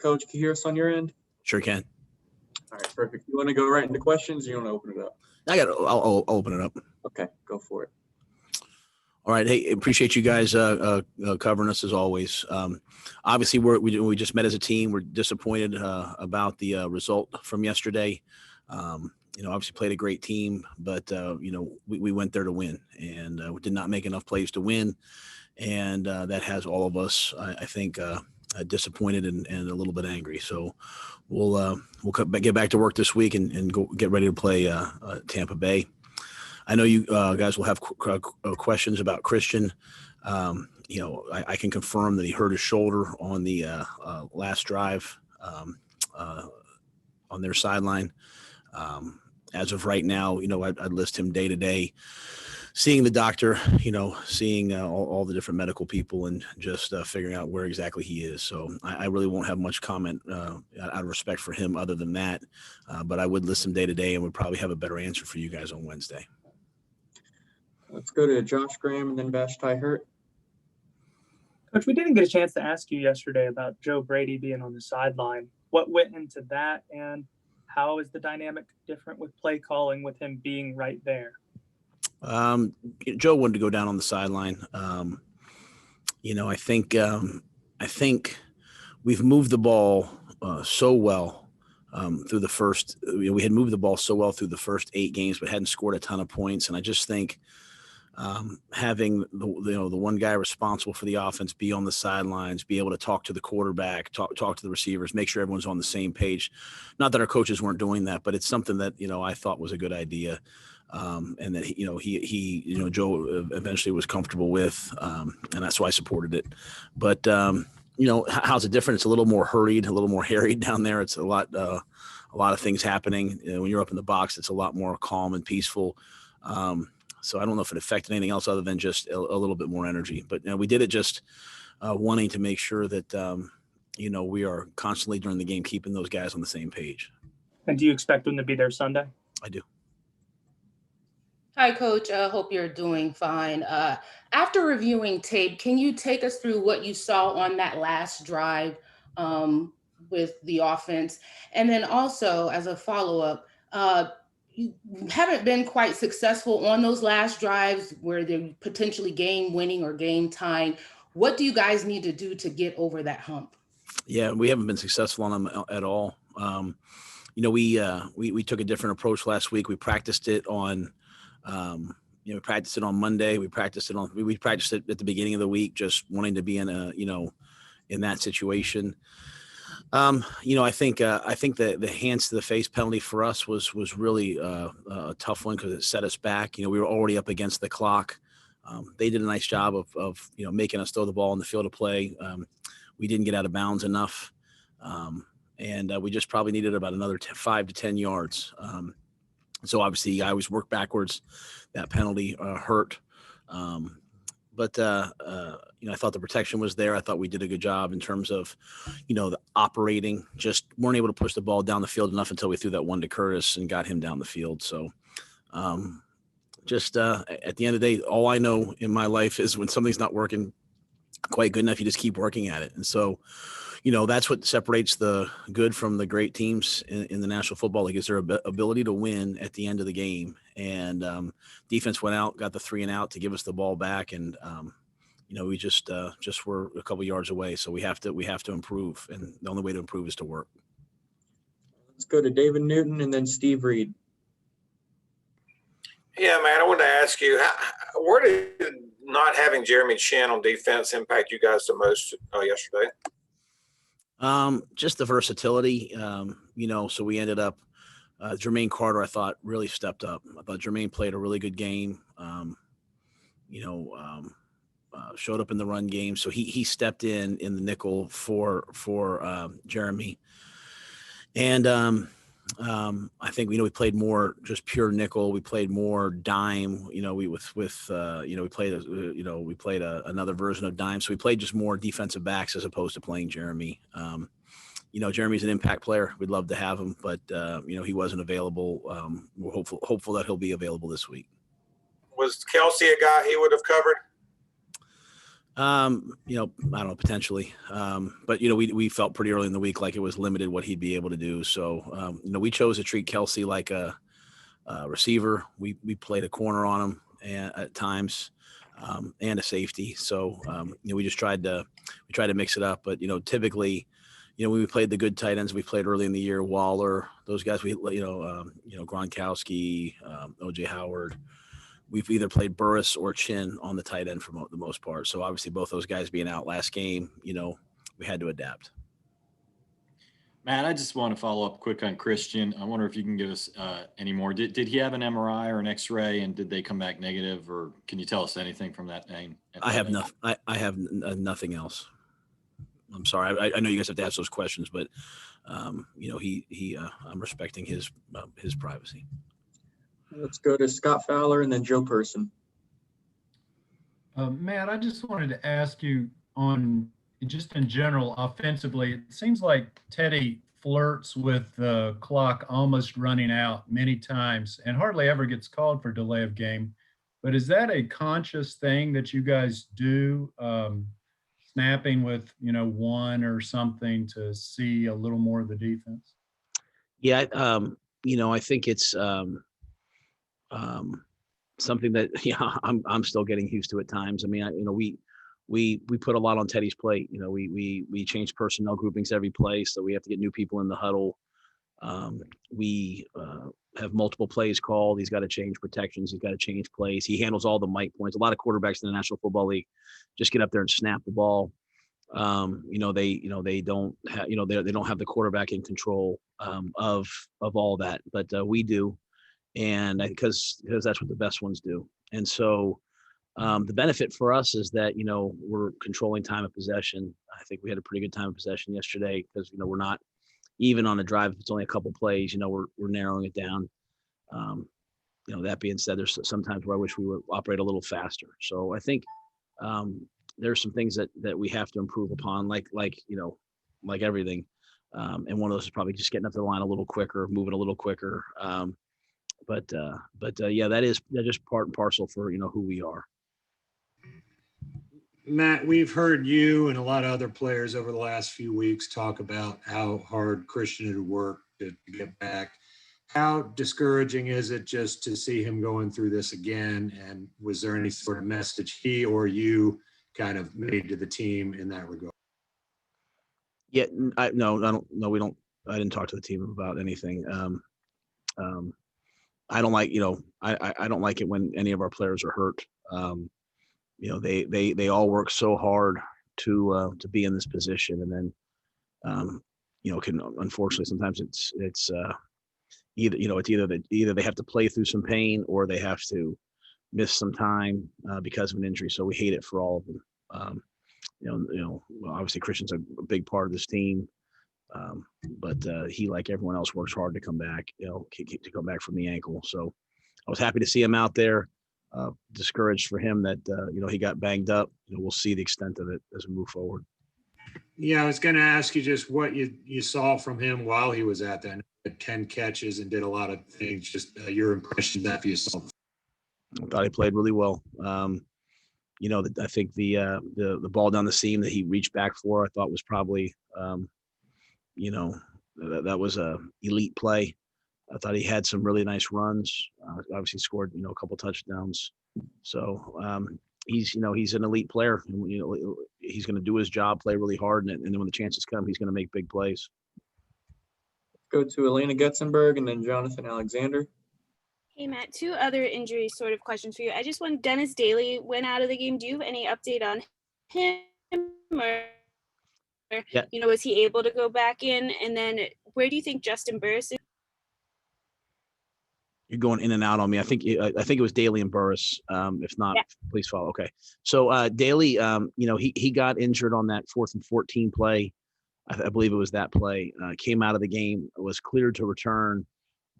Coach, can you hear us on your end? Sure can. All right, perfect. You want to go right into questions, or you want to open it up? I'll open it up. Okay, go for it. All right. Hey, appreciate you guys covering us as always. Obviously, we just met as a team. We're disappointed about the result from yesterday. Obviously played a great team, but we went there to win, and we did not make enough plays to win, and that has all of us, I think, disappointed and a little bit angry. So we'll get back to work this week and go get ready to play Tampa Bay. I know you guys will have questions about Christian. I can confirm that he hurt his shoulder on the last drive on their sideline. As of right now, I'd list him day to day, seeing the doctor, seeing all the different medical people and just figuring out where exactly he is. So I really won't have much comment out of respect for him other than that. But I would list him day to day and would probably have a better answer for you guys on Wednesday. Let's go to Josh Graham and then Vashti Hurt. Coach, we didn't get a chance to ask you yesterday about Joe Brady being on the sideline. What went into that, and how is the dynamic different with play calling with him being right there? Joe wanted to go down on the sideline. I think we've moved the ball so well through the first. We had moved the ball so well through the first 8 games, but hadn't scored a ton of points. And I just think having the one guy responsible for the offense be on the sidelines, be able to talk to the quarterback, talk to the receivers, make sure everyone's on the same page. Not that our coaches weren't doing that, but it's something that I thought was a good idea. And that he Joe eventually was comfortable with, and that's why I supported it. But how's it different? It's a little more hurried, a little more harried down there. It's a lot of things happening. When you're up in the box, it's a lot more calm and peaceful. So I don't know if it affected anything else other than just a little bit more energy. But we did it just wanting to make sure that we are constantly during the game keeping those guys on the same page. And do you expect them to be there Sunday? I do. Hi, Coach. Hope you're doing fine. After reviewing tape, can you take us through what you saw on that last drive with the offense? And then also, as a follow-up, you haven't been quite successful on those last drives where they're potentially game-winning or game-tying. What do you guys need to do to get over that hump? Yeah, we haven't been successful on them at all. We took a different approach last week. We practiced it on we practiced it on Monday. We practiced it at the beginning of the week, just wanting to be in in that situation. I think the hands to the face penalty for us was really a tough one because it set us back. We were already up against the clock. They did a nice job of making us throw the ball in the field of play. We didn't get out of bounds enough, and we just probably needed about another 5 to 10 yards. So obviously I always work backwards. That penalty hurt. But I thought the protection was there. I thought we did a good job in terms of, the operating, just weren't able to push the ball down the field enough until we threw that one to Curtis and got him down the field. So at the end of the day, all I know in my life is when something's not working quite good enough, you just keep working at it. And so, that's what separates the good from the great teams in the National Football League is their ability to win at the end of the game. And defense went out, got the 3 and out to give us the ball back. And, we just were a couple yards away. So we have to improve. And the only way to improve is to work. Let's go to David Newton and then Steve Reed. Yeah, man, I wanted to ask you, where did not having Jeremy Chin on defense impact you guys the most yesterday? Just the versatility, so we ended up, Jermaine Carter, I thought really stepped up. I thought Jermaine played a really good game, showed up in the run game. So he stepped in the nickel for Jeremy. And, I think, we played more just pure nickel. We played more dime, we played another version of dime. So we played just more defensive backs as opposed to playing Jeremy. Jeremy's an impact player. We'd love to have him, but he wasn't available. We're hopeful that he'll be available this week. Was Kelsey a guy he would have covered? You know, I don't know, potentially. But you know, we felt pretty early in the week like it was limited what he'd be able to do. So, you know, we chose to treat Kelsey like a receiver. We played a corner on him at times, and a safety. So, you know, we tried to mix it up. But you know, typically, you know, when we played the good tight ends, we played early in the year, Waller, those guys. You know, Gronkowski, OJ Howard. We've either played Burris or Chin on the tight end for the most part. So obviously, both those guys being out last game, you know, we had to adapt. Matt, I just want to follow up quick on Christian. I wonder if you can give us any more. Did he have an MRI or an X-ray, and did they come back negative, or can you tell us anything from that name? I have nothing. I have nothing else. I'm sorry. I know you guys have to ask those questions, but you know, I'm respecting his privacy. Let's go to Scott Fowler and then Joe Person. Matt, I just wanted to ask you on just in general, offensively, it seems like Teddy flirts with the clock almost running out many times and hardly ever gets called for delay of game. But is that a conscious thing that you guys do, snapping with, you know, one or something to see a little more of the defense? Yeah, you know, I think it's something that I'm still getting used to at times. I mean, you know, we put a lot on Teddy's plate. You know, we change personnel groupings every play, so we have to get new people in the huddle. We have multiple plays called. He's got to change protections. He's got to change plays. He handles all the mic points. A lot of quarterbacks in the National Football League just get up there and snap the ball. They don't have, they don't have the quarterback in control of all that, but we do. And because that's what the best ones do. And so the benefit for us is that, you know, we're controlling time of possession. I think we had a pretty good time of possession yesterday because, you know, we're not even on a drive. If it's only a couple plays, you know, we're narrowing it down. You know, that being said, there's sometimes where I wish we would operate a little faster. So I think there's some things that we have to improve upon, like everything. And one of those is probably just getting up to the line a little quicker, moving a little quicker. But yeah, that's just part and parcel for, you know, who we are. Matt, we've heard you and a lot of other players over the last few weeks talk about how hard Christian had worked to get back. How discouraging is it just to see him going through this again? And was there any sort of message he or you kind of made to the team in that regard? Yeah, I didn't talk to the team about anything. I don't like, you know, I don't like it when any of our players are hurt. You know, they all work so hard to be in this position, and then you know, can unfortunately sometimes it's either they have to play through some pain or they have to miss some time because of an injury. So we hate it for all of them. Obviously Christian's a big part of this team, but he, like everyone else, works hard to come back. You know, to come back from the ankle. So I was happy to see him out there. Discouraged for him that you know, he got banged up. You know, we'll see the extent of it as we move forward. Yeah, I was going to ask you just what you saw from him while he was at that. He had 10 catches and did a lot of things. Just your impression of that for yourself. I thought he played really well. You know, I think the ball down the seam that he reached back for, I thought was probably, you know, that was a elite play. I thought he had some really nice runs. Obviously scored, you know, a couple touchdowns. So he's an elite player. And, you know, he's going to do his job, play really hard, and then when the chances come, he's going to make big plays. Go to Elena Getzenberg and then Jonathan Alexander. Hey, Matt, two other injury sort of questions for you. I just want Dennis Daly went out of the game. Do you have any update on him, or Yeah. you know, was he able to go back in? And then where do you think Justin Burris is? You're going in and out on me. I think it was Daly and Burris. If not, Yeah. Please follow. Okay. So Daly, you know, he got injured on that 4th and 14 play. I believe it was that play. Came out of the game, was cleared to return,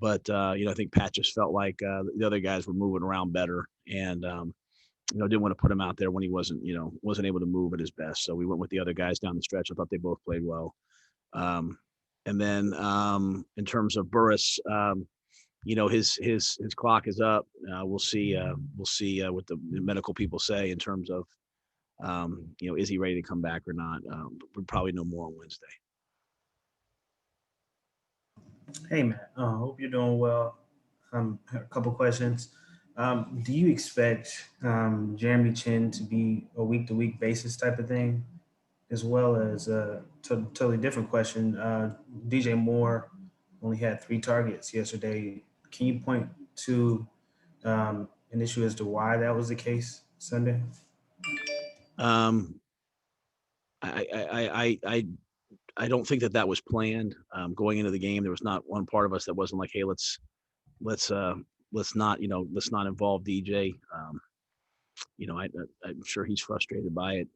but you know, I think Pat just felt like the other guys were moving around better, and you know, didn't want to put him out there when he wasn't able to move at his best. So we went with the other guys down the stretch. I thought they both played well. And then in terms of Burris, you know, his clock is up. We'll see what the medical people say in terms of Is he ready to come back or not? We'll probably know more on Wednesday. Hey, Matt. Hope you're doing well. A couple questions. Do you expect Jeremy Chin to be a week-to-week basis type of thing, as well as totally different question? DJ Moore only had 3 targets yesterday. Can you point to an issue as to why that was the case Sunday? I don't think that was planned. Going into the game, there was not one part of us that wasn't like, hey, let's not involve DJ. I'm sure he's frustrated by it.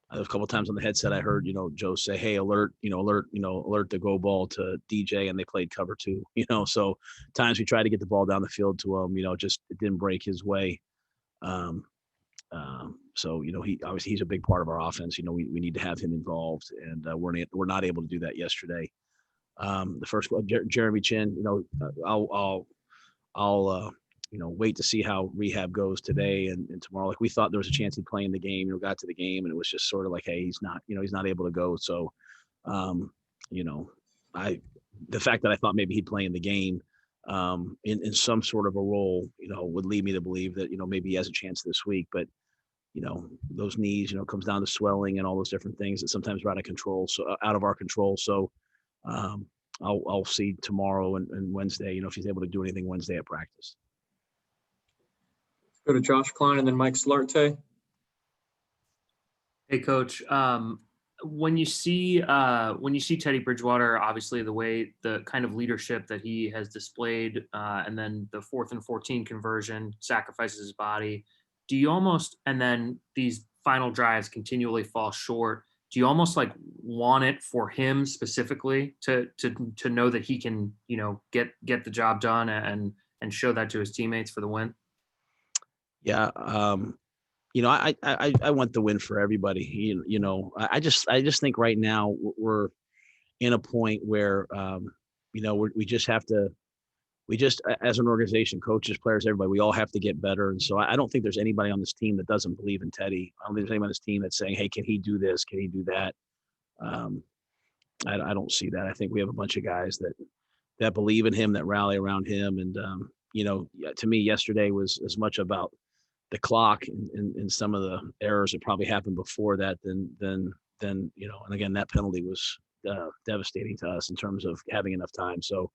A couple of times on the headset, I heard, Joe say, hey, alert the go ball to DJ, and they played cover 2, so times we tried to get the ball down the field to him, just it didn't break his way. So he obviously he's a big part of our offense. We need to have him involved, and we're not able to do that yesterday. The first Jeremy Chin, I'll wait to see how rehab goes today and tomorrow. Like, we thought there was a chance he'd play in the game, got to the game, and it was just sort of like, hey, he's not able to go. So, the fact that I thought maybe he'd play in the game, in some sort of a role, would lead me to believe that, maybe he has a chance this week. But, those knees, comes down to swelling and all those different things that sometimes are out of our control. So, I'll see tomorrow and Wednesday, if he's able to do anything Wednesday at practice. Let's go to Josh Klein and then Mike Slarte. Hey, Coach. When you see Teddy Bridgewater, obviously the kind of leadership that he has displayed, and then the 4th and 14 conversion, sacrifices his body, and then these final drives continually fall short. Do you almost like want it for him specifically to know that he can, get the job done and show that to his teammates for the win? Yeah. I want the win for everybody. I just think right now we're in a point where, we just, as an organization, coaches, players, everybody, we all have to get better. And so I don't think there's anybody on this team that doesn't believe in Teddy. I don't think there's anybody on this team that's saying, hey, can he do this? Can he do that? I don't see that. I think we have a bunch of guys that believe in him, that rally around him. And, to me, yesterday was as much about the clock and some of the errors that probably happened before that than, and again, that penalty was devastating to us in terms of having enough time. So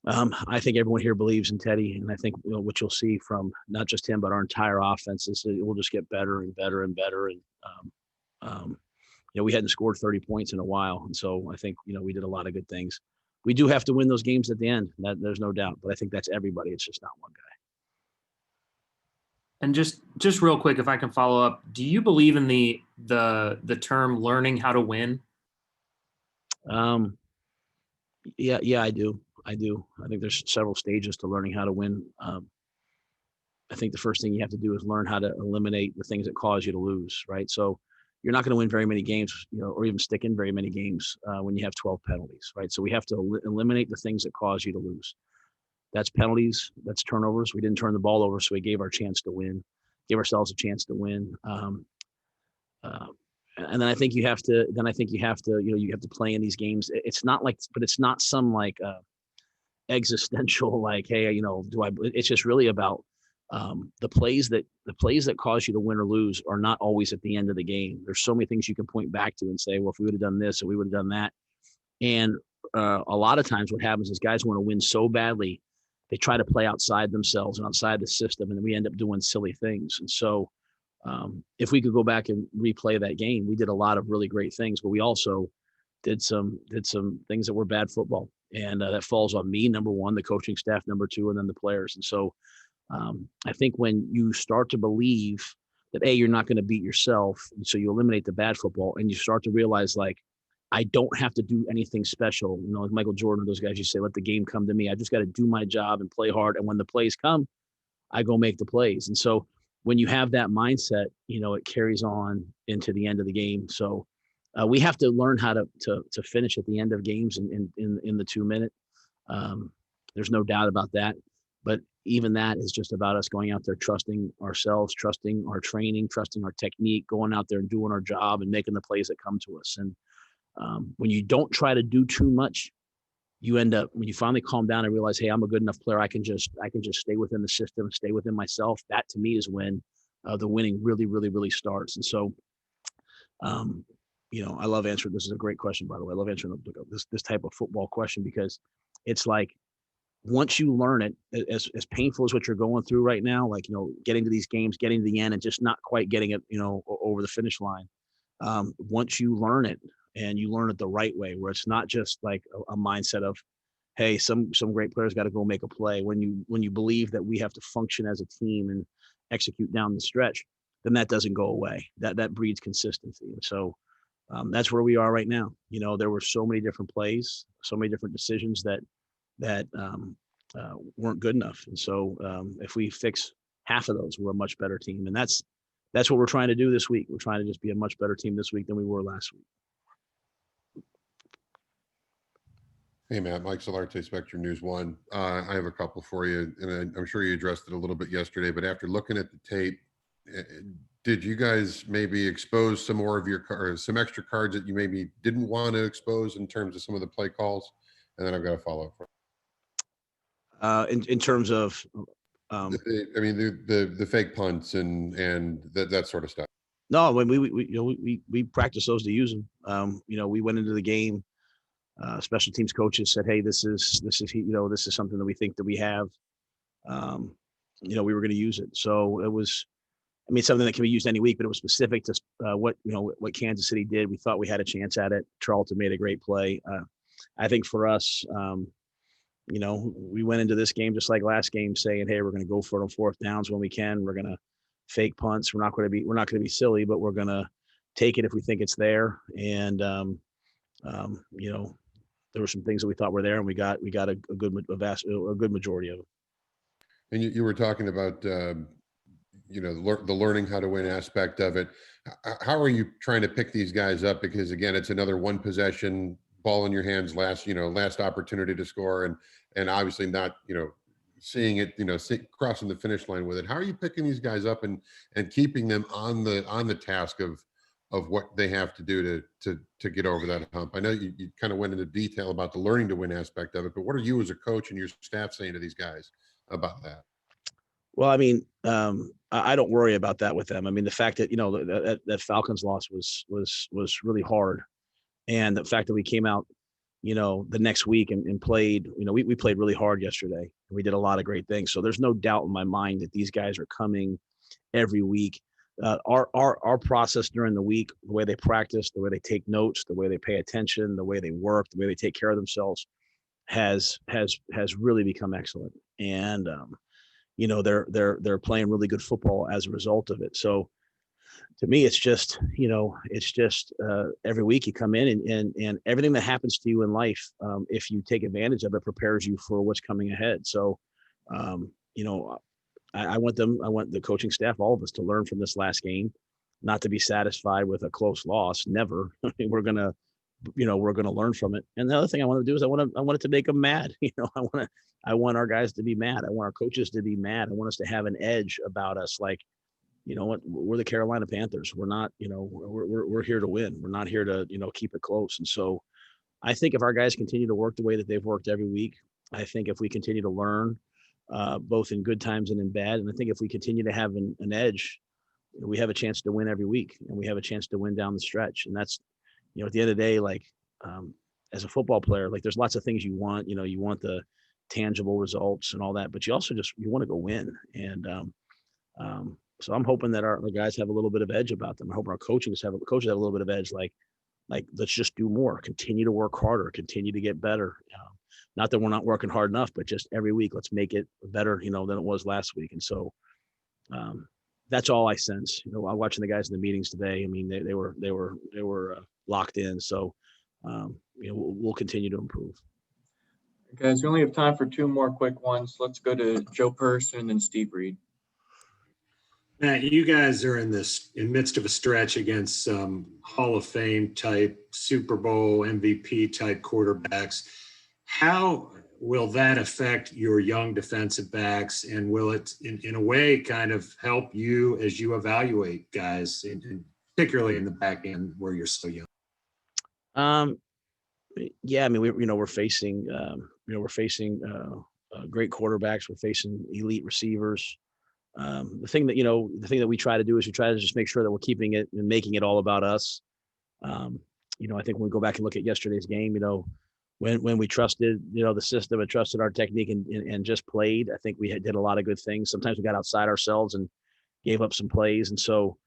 I think everyone here believes in Teddy, and I think what you'll see from not just him but our entire offense is it will just get better and better and better. And we hadn't scored 30 points in a while, and so I think we did a lot of good things. We do have to win those games at the end. There's no doubt, but I think that's everybody. It's just not one guy. And just real quick, if I can follow up, do you believe in the term learning how to win? Yeah, I do. I think there's several stages to learning how to win. I think the first thing you have to do is learn how to eliminate the things that cause you to lose, right? So you're not going to win very many games, or even stick in very many games when you have 12 penalties, right? So we have to eliminate the things that cause you to lose. That's penalties, that's turnovers. We didn't turn the ball over, so we gave ourselves a chance to win. And then I think you have to, you have to play in these games. It's not some like existential, like, hey, it's just really about the plays that cause you to win or lose are not always at the end of the game. There's so many things you can point back to and say, well, if we would have done this or we would have done that. And a lot of times what happens is guys want to win so badly, they try to play outside themselves and outside the system, and then we end up doing silly things. And so if we could go back and replay that game, we did a lot of really great things, but we also did some things that were bad football. And that falls on me, number one, the coaching staff, number two, and then the players. And so I think when you start to believe that, you're not going to beat yourself, and so you eliminate the bad football, and you start to realize, like, I don't have to do anything special. Like Michael Jordan, those guys, you say, let the game come to me. I just got to do my job and play hard. And when the plays come, I go make the plays. And so when you have that mindset, it carries on into the end of the game. So we have to learn how to finish at the end of games in the 2 minute. There's no doubt about that. But even that is just about us going out there, trusting ourselves, trusting our training, trusting our technique, going out there and doing our job and making the plays that come to us. And when you don't try to do too much, you end up, when you finally calm down and realize, hey, I'm a good enough player, I can just stay within the system, stay within myself. That to me is when the winning really, really, really starts. And so, I love answering. This is a great question, by the way. I love answering this type of football question, because it's like, once you learn it, as painful as what you're going through right now, like, getting to these games, getting to the end and just not quite getting it, over the finish line. Once you learn it, and you learn it the right way, where it's not just like a mindset of, hey, some great players got to go make a play. When you believe that we have to function as a team and execute down the stretch, then that doesn't go away. That breeds consistency. And so that's where we are right now. There were so many different plays, so many different decisions that weren't good enough. And so if we fix half of those, we're a much better team. And that's what we're trying to do this week. We're trying to just be a much better team this week than we were last week. Hey, Matt, Mike Solarte, Spectrum News 1. I have a couple for you, and I'm sure you addressed it a little bit yesterday, but after looking at the tape, did you guys maybe expose some more of some extra cards that you maybe didn't want to expose in terms of some of the play calls? And then I've got a follow-up. In terms of, the fake punts and that sort of stuff. No, when we practice those to use them. We went into the game. Special teams coaches said, "Hey, this is something that we think that we have. We were going to use it." So it was, something that can be used any week, but it was specific to what Kansas City did. We thought we had a chance at it. Charlton made a great play. I think for us, we went into this game just like last game, saying, "Hey, we're going to go for it on fourth downs when we can. We're going to fake punts. We're not going to be silly, but we're going to take it if we think it's there." And there were some things that we thought were there, and we got a good majority of them. And you were talking about the learning how to win aspect of it. How are you trying to pick these guys up? Because again, it's another one possession, ball in your hands, last opportunity to score, and obviously not seeing it, crossing the finish line with it. How are you picking these guys up and keeping them on the task of what they have to do to get over that hump? I know you kind of went into detail about the learning to win aspect of it, but what are you as a coach and your staff saying to these guys about that? Well, I don't worry about that with them. The fact that that Falcons loss was really hard, and the fact that we came out the next week and played, we played really hard yesterday. We did a lot of great things. So there's no doubt in my mind that these guys are coming every week. Our process during the week, the way they practice, the way they take notes, the way they pay attention, the way they work, the way they take care of themselves has really become excellent. And they're playing really good football as a result of it. So to me, it's just every week you come in and everything that happens to you in life, if you take advantage of it, prepares you for what's coming ahead. So I want the coaching staff, all of us, to learn from this last game, not to be satisfied with a close loss. Never. We're gonna learn from it. And the other thing I want to do is I want it to make them mad. I want our guys to be mad. I want our coaches to be mad. I want us to have an edge about us. Like, we're the Carolina Panthers. We're not, we're here to win. We're not here to, keep it close. And so I think if our guys continue to work the way that they've worked every week, I think if we continue to learn, both in good times and in bad. And I think if we continue to have an edge, we have a chance to win every week, and we have a chance to win down the stretch. And that's, at the end of the day, like, as a football player, like, there's lots of things you want, you want the tangible results and all that, but you also you want to go win. And so I'm hoping that our guys have a little bit of edge about them. I hope our coaches have a little bit of edge, like let's just do more, continue to work harder, continue to get better. Not that we're not working hard enough, but just every week, let's make it better, than it was last week. And so that's all I sense. I'm watching the guys in the meetings today. They were locked in. So we'll continue to improve. Guys, we only have time for two more quick ones. Let's go to Joe Person and then Steve Reed. Matt, you guys are in midst of a stretch against some Hall of Fame type, Super Bowl MVP type quarterbacks. How will that affect your young defensive backs? And will it, in a way, kind of help you as you evaluate guys, particularly in the back end where you're so young? Yeah, I mean, we're facing, great quarterbacks. We're facing elite receivers. The thing that we try to do is we try to just make sure that we're keeping it and making it all about us. I think when we go back and look at yesterday's game, when we trusted, the system and trusted our technique and just played, I think we did a lot of good things. Sometimes we got outside ourselves and gave up some plays. And so,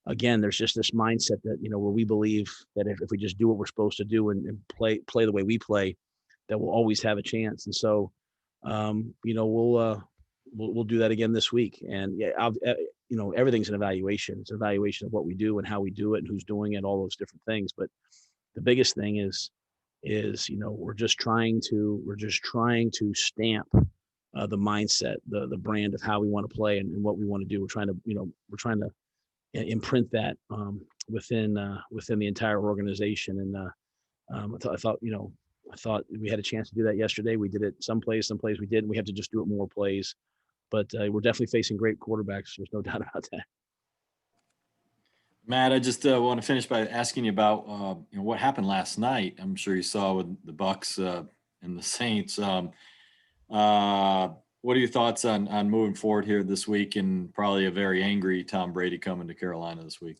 again, there's just this mindset that, where we believe that if we just do what we're supposed to do and play the way we play, that we'll always have a chance. And so, we'll do that again this week. And yeah, everything's an evaluation. It's an evaluation of what we do and how we do it and who's doing it, all those different things. But the biggest thing is we're just trying to stamp the mindset, the brand of how we want to play and what we want to do. We're trying to imprint that within the entire organization. And I thought we had a chance to do that yesterday. We did it some plays we didn't. We have to just do it more plays. But we're definitely facing great quarterbacks. There's no doubt about that. Matt, I just want to finish by asking you about what happened last night. I'm sure you saw with the Bucks and the Saints. What are your thoughts on moving forward here this week, and probably a very angry Tom Brady coming to Carolina this week?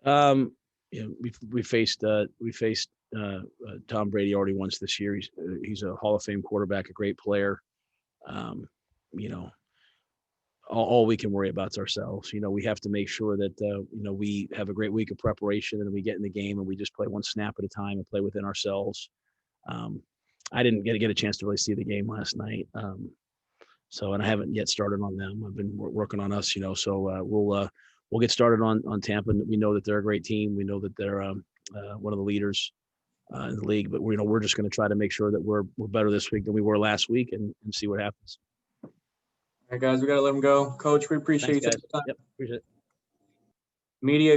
We faced Tom Brady already once this year. He's a Hall of Fame quarterback, a great player. All we can worry about is ourselves. We have to make sure that we have a great week of preparation and we get in the game and we just play one snap at a time and play within ourselves. I didn't get a chance to really see the game last night, and I haven't yet started on them. I've been working on us, so we'll get started on Tampa. We know that they're a great team. We know that they're one of the leaders in the league, but we're just going to try to make sure that we're better this week than we were last week and see what happens. All right, guys, we got to let them go. Coach, we appreciate Thanks, you. guys. Yep, appreciate it. Media